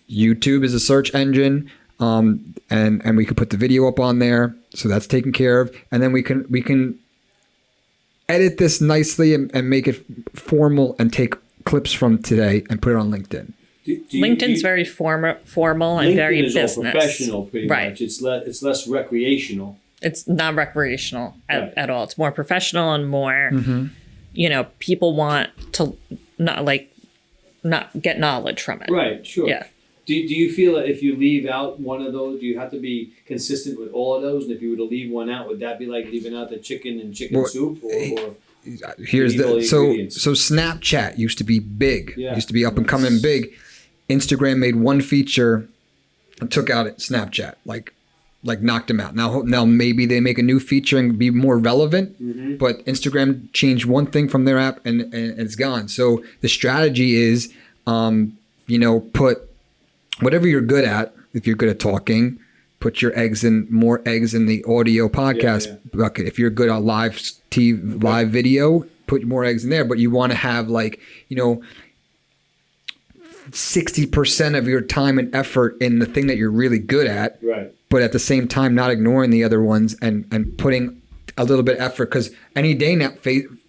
YouTube is a search engine. And we could put the video up on there. So that's taken care of. And then we can edit this nicely and make it formal and take clips from today and put it on LinkedIn. LinkedIn's very formal and very business. LinkedIn is all professional, pretty much. It's less recreational. It's not recreational at all. It's more professional and more, people want to not get knowledge from it. Right, sure. Yeah. Do you feel that if you leave out one of those, do you have to be consistent with all of those? And if you were to leave one out, would that be like leaving out the chicken and chicken soup? Or here's so Snapchat used to be big. Yeah. Used to be up and coming big. Instagram made one feature and took out Snapchat, like knocked them out. Now maybe they make a new feature and be more relevant, but Instagram changed one thing from their app and it's gone. So the strategy is, put whatever you're good at. If you're good at talking, put more eggs in the audio podcast bucket. If you're good at live TV, live video, put more eggs in there. But you want to have 60% of your time and effort in the thing that you're really good at. Right. But at the same time, not ignoring the other ones and putting a little bit of effort, because any day now,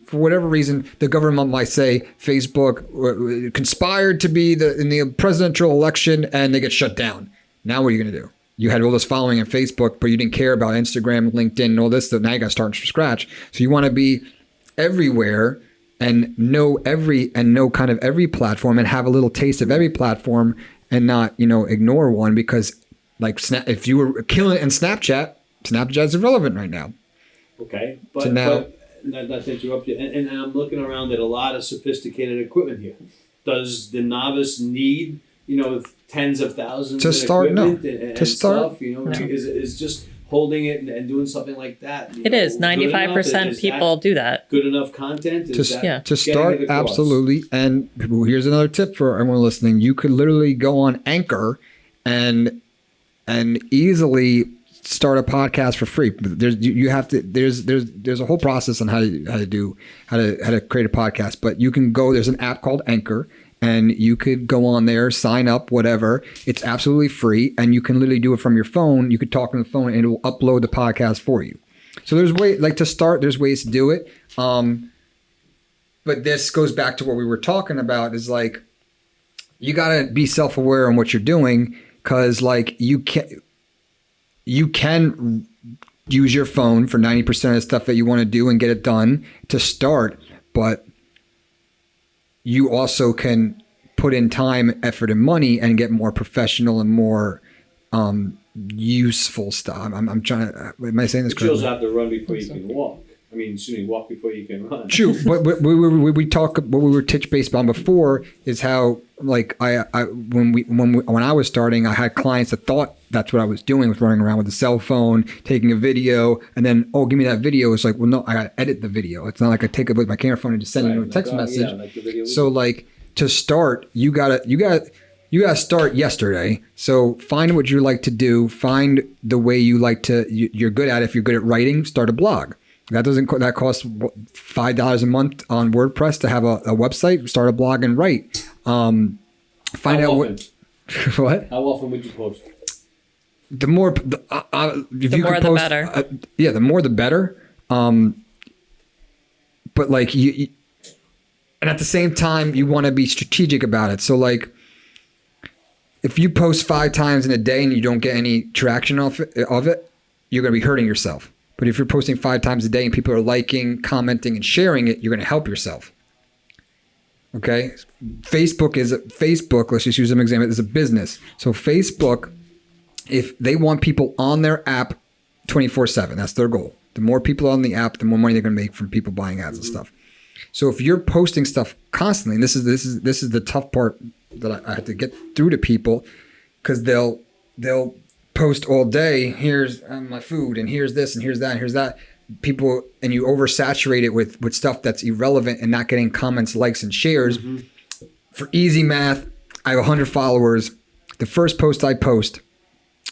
for whatever reason, the government might say Facebook conspired to be in the presidential election and they get shut down. Now what are you going to do? You had all this following on Facebook, but you didn't care about Instagram, LinkedIn, and all this. So now you got to start from scratch. So you want to be everywhere and know kind of every platform and have a little taste of every platform and not, ignore one, because if you were killing it in Snapchat is irrelevant right now. Okay. But not to interrupt you, and I'm looking around at a lot of sophisticated equipment here. Does the novice need, tens of thousands to of start? equipment No. and to start, stuff? No. Is just holding it and doing something like that? It is 95% people do that. Good enough content to start, absolutely. And here's another tip for everyone listening: you could literally go on Anchor and easily start a podcast for free. There's a whole process on how to create a podcast, but you can go, there's an app called Anchor, and you could go on there, sign up, whatever. It's absolutely free, and you can literally do it from your phone. You could talk on the phone and it will upload the podcast for you. So there's to start, there's ways to do it. But this goes back to what we were talking about, is you got to be self-aware on what you're doing, because you can use your phone for 90% of the stuff that you want to do and get it done to start, but you also can put in time, effort, and money and get more professional and more, useful stuff. I'm trying to. Am I saying this But you also correctly? have to run before you can walk. I mean, excuse me, walk before you can run. True, but we talk. What we were touch based on before is how like when I was starting, I had clients that thought that's what I was doing, was running around with a cell phone, taking a video, and then give me that video. It's like, well, no, I gotta edit the video. It's not like I take it with my camera phone and just send you a text message. Yeah, like the video. So like to start, you gotta start yesterday. So find what you like to do. Find the way you like to. You're good at. If you're good at writing, start a blog. That costs $5 a month on WordPress to have a website. Start a blog and write. Find How out often? what. How often would you post? The more, if The you more could the post, better. Yeah, the more the better. But like you, and at the same time, you want to be strategic about it. So like, if you post 5 times in a day and you don't get any traction of it, you're going to be hurting yourself. But if you're posting 5 times a day and people are liking, commenting, and sharing it, you're going to help yourself. Okay? Facebook, let's just use an example, is a business. So Facebook, if they want people on their app 24/7, that's their goal. The more people on the app, the more money they're going to make from people buying ads and stuff. So if you're posting stuff constantly, and this is the tough part that I have to get through to people, because they'll post all day. Here's my food, and here's this, and here's that, and here's that. People, and you oversaturate it with stuff that's irrelevant and not getting comments, likes, and shares. For easy math, I have 100 followers. The first post I post,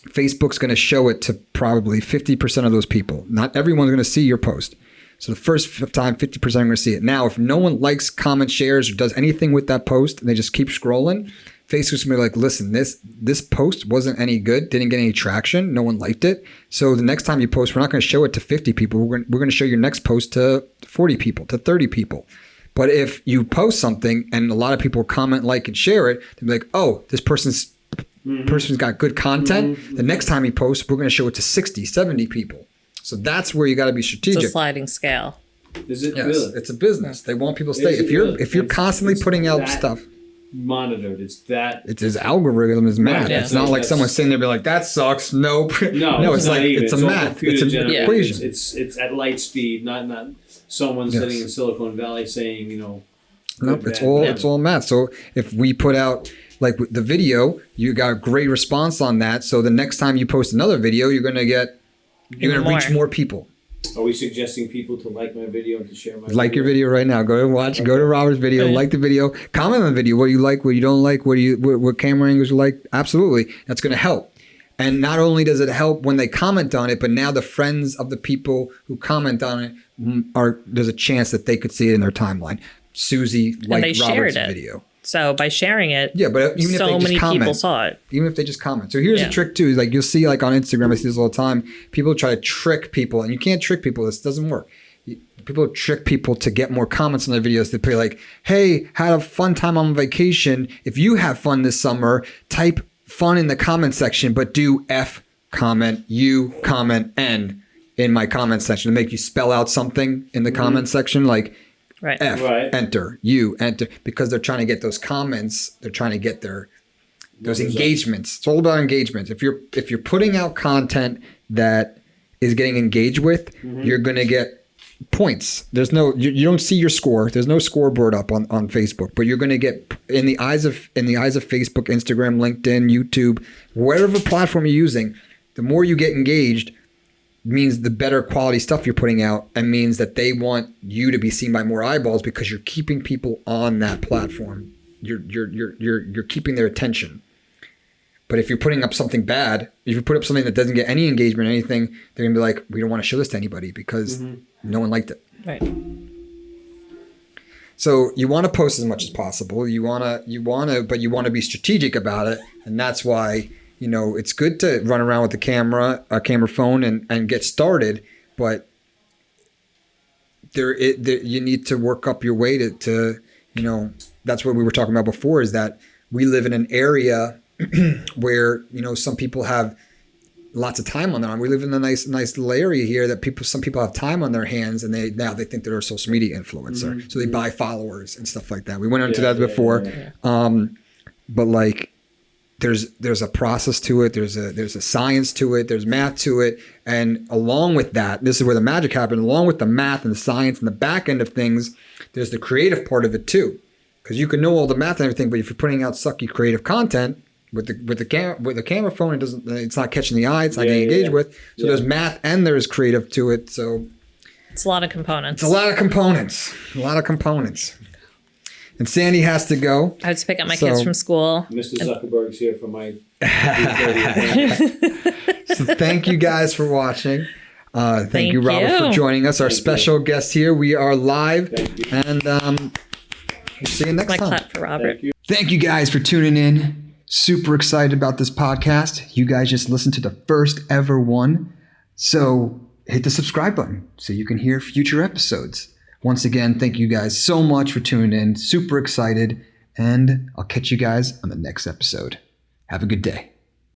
Facebook's going to show it to probably 50% of those people. Not everyone's going to see your post. So the first time, 50% are going to see it. Now, if no one likes, comments, shares, or does anything with that post, and they just keep scrolling, Facebook's going to be like, listen, this post wasn't any good, didn't get any traction, no one liked it. So the next time you post, we're not going to show it to 50 people. We're going to show your next post to 40 people, to 30 people. But if you post something and a lot of people comment, like, and share it, they'll be like, oh, this person's got good content. The next time he posts, we're going to show it to 60, 70 people. So that's where you got to be strategic. It's a sliding scale. Is it Yes, really? it's a business. They want people to stay. Is it If you're really? constantly It's putting out that stuff, monitored. It's that. it's his algorithm is math. Yeah. It's not like someone sitting there be like, that sucks. Nope. No, it's not like even. it's a all math. It's an computer-generated. equation. It's at light speed, not someone Yes. sitting in Silicon Valley saying, Nope, good, it's bad, all good. it's all math. So if we put out like the video, you got a great response on that. So the next time you post another video, you're gonna reach more people. Are we suggesting people to like my video and to share my Like your video right now. Go and watch. Go to Robert's video. Right. Like the video. Comment on the video. What you like. What you don't like. What camera angles you like. Absolutely, that's going to help. And not only does it help when they comment on it, but now the friends of the people who comment on it there's a chance that they could see it in their timeline. Susie liked they shared Robert's it. video. So by sharing it, Yeah, but even if so they just many comment, people saw it. even if they just comment. So here's Yeah. a trick too. Is like you'll see like on Instagram, I see this all the time. People try to trick people, and you can't trick people. This doesn't work. People trick people to get more comments on their videos. They pay like, "Hey, had a fun time on vacation. If you have fun this summer, type fun in the comment section, but do F comment, U comment, N in my comment section to make you spell out something in the comment section like." Right. F, Right. enter, U, enter, because they're trying to get those comments. They're trying to get those Numbers up. engagements. It's all about engagement. If you're putting out content that is getting engaged with, you're going to get points. There's no, you don't see your score. There's no scoreboard up on Facebook, but you're going to get in the eyes of Facebook, Instagram, LinkedIn, YouTube, whatever platform you're using, the more you get engaged, means the better quality stuff you're putting out, and means that they want you to be seen by more eyeballs because you're keeping people on that platform. You're keeping their attention. But if you're putting up something bad, if you put up something that doesn't get any engagement or anything, they're gonna be like, we don't want to show this to anybody because no one liked it. Right. So you want to post as much as possible. But you want to be strategic about it, and that's why it's good to run around with a camera phone and get started. But you need to work up your way to that's what we were talking about before. Is that we live in an area where some people have lots of time on their hands. We live in a nice little area here that some people have time on their hands, and they think they're a social media influencer, so they buy followers and stuff like that. We went into that before. Yeah. But like there's a process to it. There's a science to it. There's math to it. And along with that, this is where the magic happens. Along with the math and the science and the back end of things, there's the creative part of it too. Because you can know all the math and everything, but if you're putting out sucky creative content with the camera phone, it's not catching the eye. It's not getting engaged with. So there's math and there's creative to it. So it's a lot of components. It's a lot of components. And Sandy has to go. I have to pick up my kids from school. Mr. Zuckerberg's here for my. So thank you guys for watching. Thank you, Robert, for joining us. Our special guest here. We are live. And we'll see you next time. Clap for Robert. Thank you guys for tuning in. Super excited about this podcast. You guys just listened to the first ever one. So hit the subscribe button so you can hear future episodes. Once again, thank you guys so much for tuning in. Super excited. And I'll catch you guys on the next episode. Have a good day.